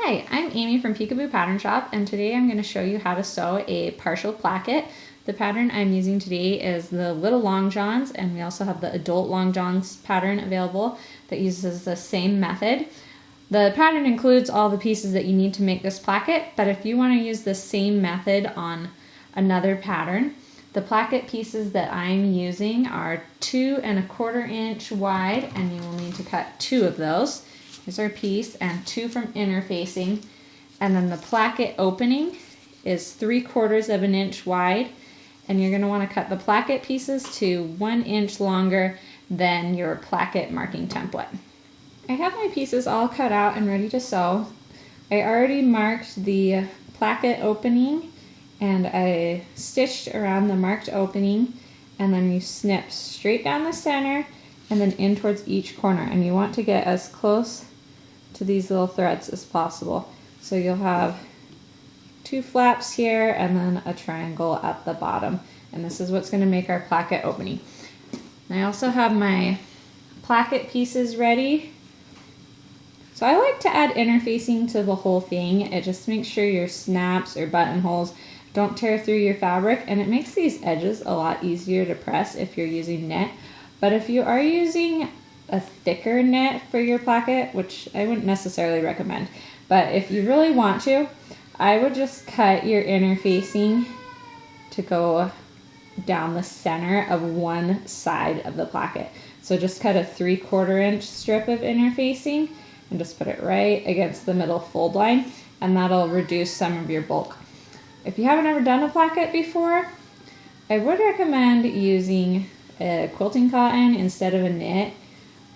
Hi, I'm Amy from Peekaboo Pattern Shop, and today I'm going to show you how to sew a partial placket. The pattern I'm using today is the Little Long Johns, and we also have the Adult Long Johns pattern available that uses the same method. The pattern includes all the pieces that you need to make this placket, but if you want to use the same method on another pattern, the placket pieces that I'm using are 2 1/4 inch wide, and you will need to cut 2 of those. Here's our piece, and 2 from interfacing, and then the placket opening is 3/4 inch wide, and you're going to want to cut the placket pieces to 1 inch longer than your placket marking template. I have my pieces all cut out and ready to sew. I already marked the placket opening, and I stitched around the marked opening, and then you snip straight down the center and then in towards each corner, and you want to get as close to these little threads as possible. So you'll have 2 flaps here and then a triangle at the bottom, and this is what's going to make our placket opening. I also have my placket pieces ready. So I like to add interfacing to the whole thing. It just makes sure your snaps or buttonholes don't tear through your fabric, and it makes these edges a lot easier to press if you're using knit. But if you are using a thicker knit for your placket, which I wouldn't necessarily recommend, but if you really want to, I would just cut your interfacing to go down the center of one side of the placket. So just cut a 3/4 inch strip of interfacing and just put it right against the middle fold line, and that'll reduce some of your bulk. If you haven't ever done a placket before, I would recommend using a quilting cotton instead of a knit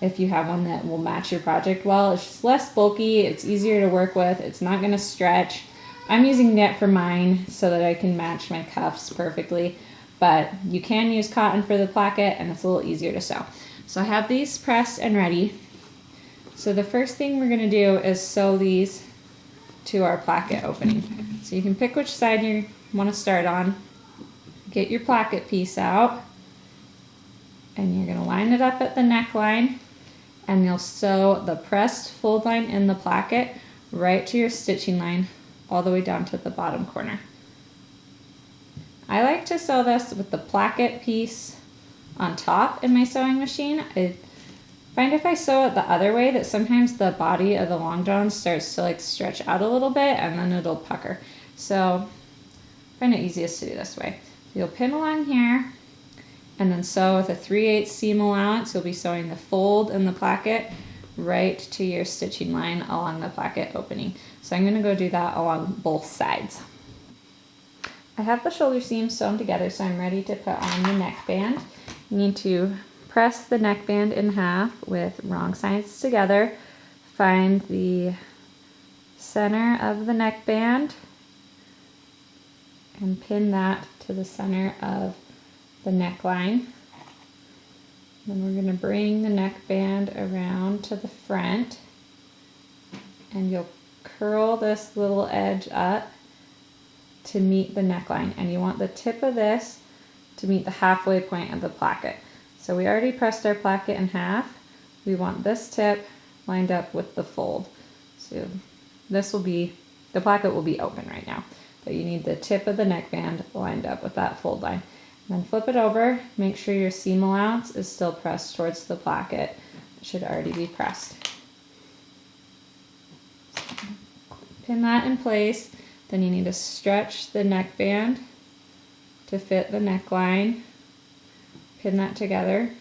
if you have one that will match your project well. It's just less bulky, it's easier to work with, it's not going to stretch. I'm using knit for mine so that I can match my cuffs perfectly, but you can use cotton for the placket and it's a little easier to sew. So I have these pressed and ready. So the first thing we're going to do is sew these to our placket opening. So you can pick which side you want to start on. Get your placket piece out, and you're going to line it up at the neckline, and you'll sew the pressed fold line in the placket right to your stitching line all the way down to the bottom corner. I like to sew this with the placket piece on top in my sewing machine. I find if I sew it the other way that sometimes the body of the long john starts to stretch out a little bit, and then it'll pucker. So I find it easiest to do this way. You'll pin along here and then sew with a 3/8 seam allowance. You'll be sewing the fold in the placket right to your stitching line along the placket opening. So I'm going to go do that along both sides. I have the shoulder seams sewn together, so I'm ready to put on the neckband. You need to press the neckband in half with wrong sides together. Find the center of the neckband and pin that to the center of the neckline. Then we're going to bring the neckband around to the front, and you'll curl this little edge up to meet the neckline, and you want the tip of this to meet the halfway point of the placket. So we already pressed our placket in half. We want this tip lined up with the fold. So this will be, the placket will be open right now, but you need the tip of the neckband lined up with that fold line. And then flip it over, make sure your seam allowance is still pressed towards the placket. It should already be pressed. Pin that in place. Then you need to stretch the neckband to fit the neckline. Pin that together.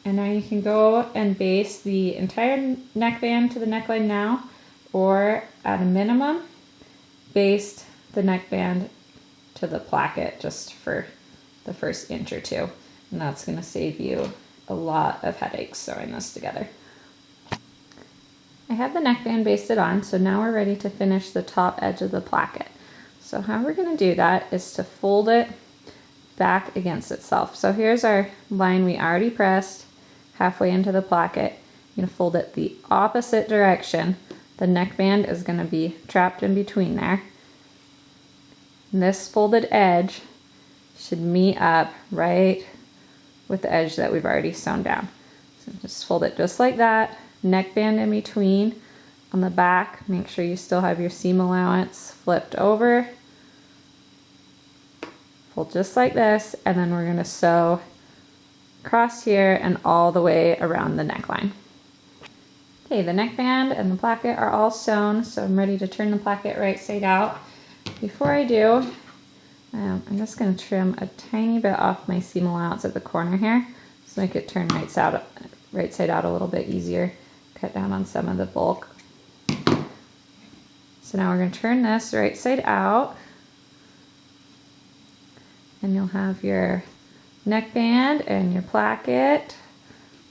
And now you can go and base the entire neckband to the neckline now, or at a minimum, baste the neckband to the placket just for the first inch or two. And that's going to save you a lot of headaches sewing this together. I have the neckband basted on, so now we're ready to finish the top edge of the placket. So how we're going to do that is to fold it back against itself. So here's our line we already pressed halfway into the placket. You're going to fold it the opposite direction. The neckband is going to be trapped in between there. And this folded edge should meet up right with the edge that we've already sewn down. So just fold it just like that, neckband in between, on the back, make sure you still have your seam allowance flipped over. Fold just like this, and then we're gonna sew across here and all the way around the neckline. Okay, the neckband and the placket are all sewn, so I'm ready to turn the placket right side out. Before I do, I'm just gonna trim a tiny bit off my seam allowance at the corner here, so make it turn right side out a little bit easier. Cut down on some of the bulk. So now we're gonna turn this right side out, and you'll have your neckband and your placket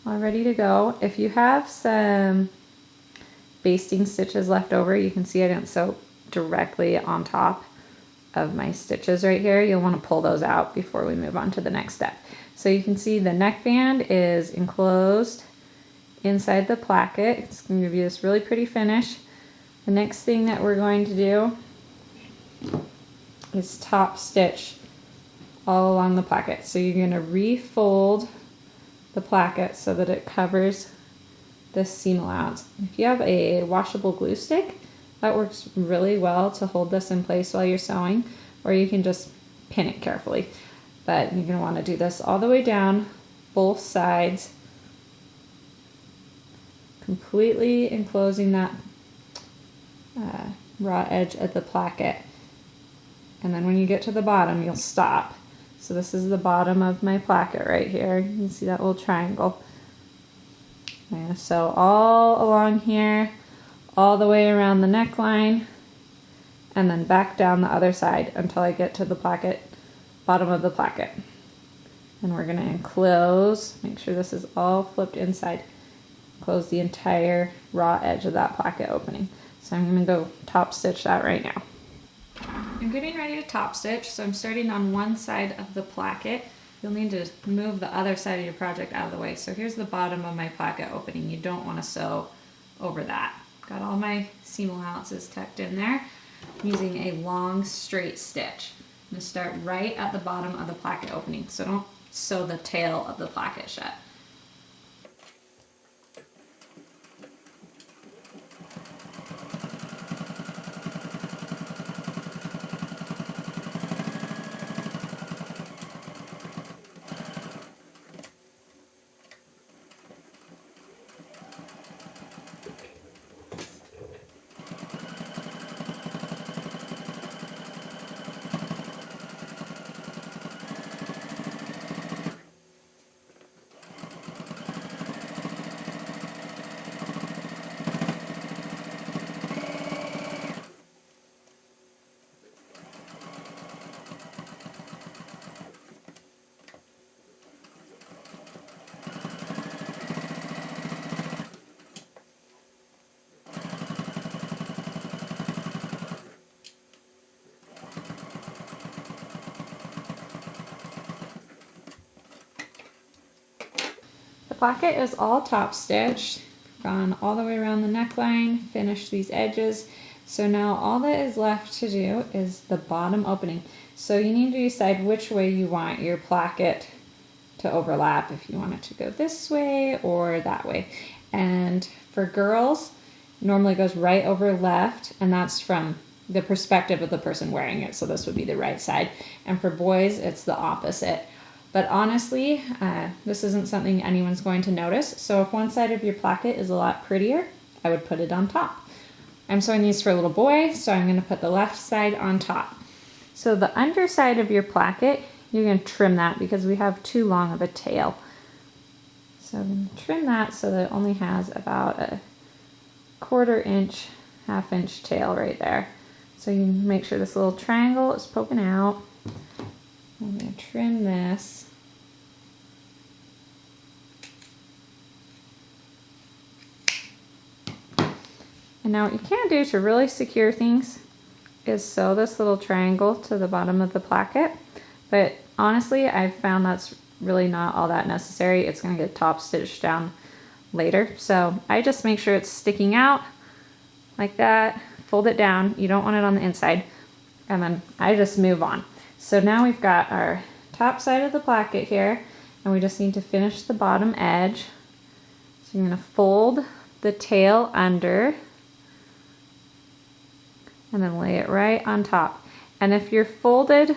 all ready to go. If you have some basting stitches left over, you can see I didn't sew directly on top of my stitches right here. You'll want to pull those out before we move on to the next step. So you can see the neckband is enclosed inside the placket. It's going to give you this really pretty finish. The next thing that we're going to do is top stitch all along the placket. So you're going to refold the placket so that it covers this seam allowance. If you have a washable glue stick, that works really well to hold this in place while you're sewing, or you can just pin it carefully. But you're going to want to do this all the way down, both sides, completely enclosing that raw edge of the placket. And then when you get to the bottom, you'll stop. So this is the bottom of my placket right here. You can see that little triangle. I'm going to sew all along here, all the way around the neckline, and then back down the other side until I get to the placket, bottom of the placket. And we're going to enclose, make sure this is all flipped inside, close the entire raw edge of that placket opening. So I'm going to go top stitch that right now. I'm getting ready to top stitch, so I'm starting on one side of the placket. You'll need to move the other side of your project out of the way. So here's the bottom of my placket opening. You don't want to sew over that. Got all my seam allowances tucked in there. I'm using a long straight stitch. I'm going to start right at the bottom of the placket opening, so don't sew the tail of the placket shut. Placket is all top stitched, gone all the way around the neckline, finished these edges. So now all that is left to do is the bottom opening. So you need to decide which way you want your placket to overlap, if you want it to go this way or that way. And for girls, it normally goes right over left, and that's from the perspective of the person wearing it. So this would be the right side. And for boys, it's the opposite. But honestly, this isn't something anyone's going to notice. So if one side of your placket is a lot prettier, I would put it on top. I'm sewing these for a little boy, so I'm going to put the left side on top. So the underside of your placket, you're going to trim that because we have too long of a tail. So I'm going to trim that so that it only has about a 1/4 inch, 1/2 inch tail right there. So you can make sure this little triangle is poking out. I'm going to trim this. And now what you can do to really secure things is sew this little triangle to the bottom of the placket. But honestly, I've found that's really not all that necessary. It's going to get top stitched down later. So I just make sure it's sticking out like that. Fold it down. You don't want it on the inside. And then I just move on. So now we've got our top side of the placket here, and we just need to finish the bottom edge. So you're going to fold the tail under, and then lay it right on top. And if your folded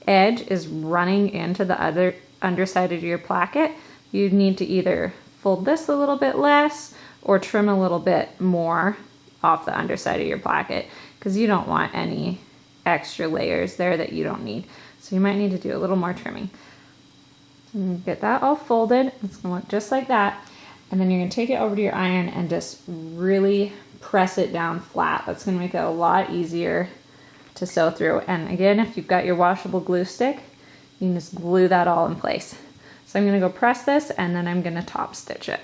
edge is running into the other underside of your placket, you need to either fold this a little bit less or trim a little bit more off the underside of your placket, because you don't want any extra layers there that you don't need. So you might need to do a little more trimming. And get that all folded. It's gonna look just like that. And then you're gonna take it over to your iron and just really press it down flat. That's gonna make it a lot easier to sew through. And again, if you've got your washable glue stick, you can just glue that all in place. So I'm gonna go press this and then I'm gonna top stitch it.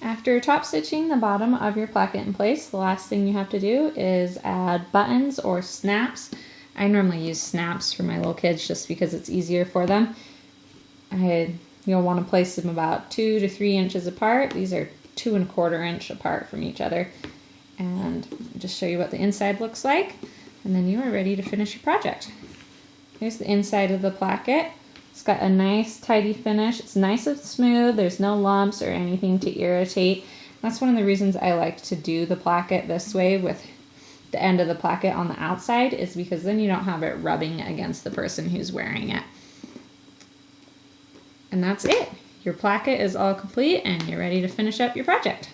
After top stitching the bottom of your placket in place, the last thing you have to do is add buttons or snaps. I normally use snaps for my little kids just because it's easier for them. You'll want to place them about 2 to 3 inches apart. These are 2 1/4 inch apart from each other. And just show you what the inside looks like. And then you are ready to finish your project. Here's the inside of the placket. It's got a nice tidy finish. It's nice and smooth. There's no lumps or anything to irritate. That's one of the reasons I like to do the placket this way with the end of the placket on the outside, is because then you don't have it rubbing against the person who's wearing it. And that's it. Your placket is all complete and you're ready to finish up your project.